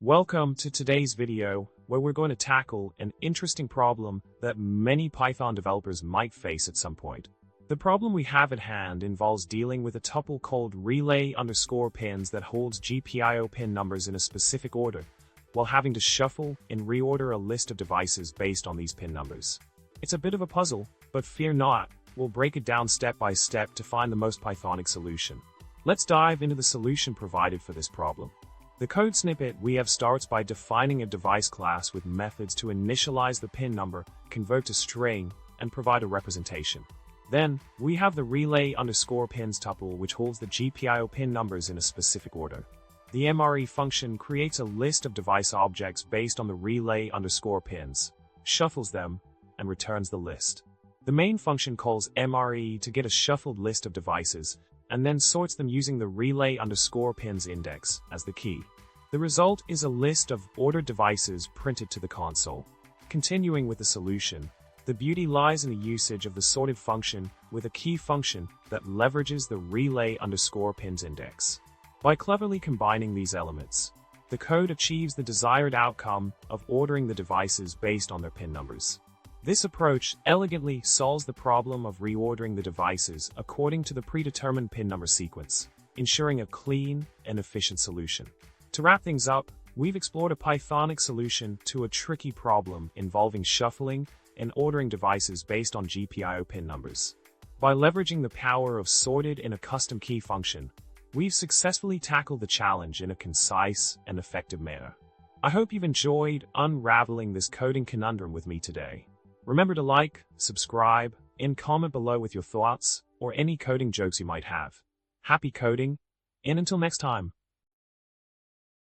Welcome to today's video, where we're going to tackle an interesting problem that many Python developers might face at some point. The problem we have at hand involves dealing with a tuple called relay_pins that holds GPIO pin numbers in a specific order, while having to shuffle and reorder a list of devices based on these pin numbers. It's a bit of a puzzle, but fear not, we'll break it down step by step to find the most Pythonic solution. Let's dive into the solution provided for this problem. The code snippet we have starts by defining a device class with methods to initialize the pin number, convert to string, and provide a representation. Then, we have the relay_pins tuple which holds the GPIO pin numbers in a specific order. The MRE function creates a list of device objects based on the relay_pins, shuffles them, and returns the list. The main function calls MRE to get a shuffled list of devices, and then sorts them using the relay_pins index as the key. The result is a list of ordered devices printed to the console. Continuing with the solution, the beauty lies in the usage of the sorted function with a key function that leverages the relay_pins index. By cleverly combining these elements, the code achieves the desired outcome of ordering the devices based on their pin numbers. This approach elegantly solves the problem of reordering the devices according to the predetermined pin number sequence, ensuring a clean and efficient solution. To wrap things up, we've explored a Pythonic solution to a tricky problem involving shuffling and ordering devices based on GPIO pin numbers. By leveraging the power of sorted in a custom key function, we've successfully tackled the challenge in a concise and effective manner. I hope you've enjoyed unraveling this coding conundrum with me today. Remember to like, subscribe, and comment below with your thoughts or any coding jokes you might have. Happy coding, and until next time.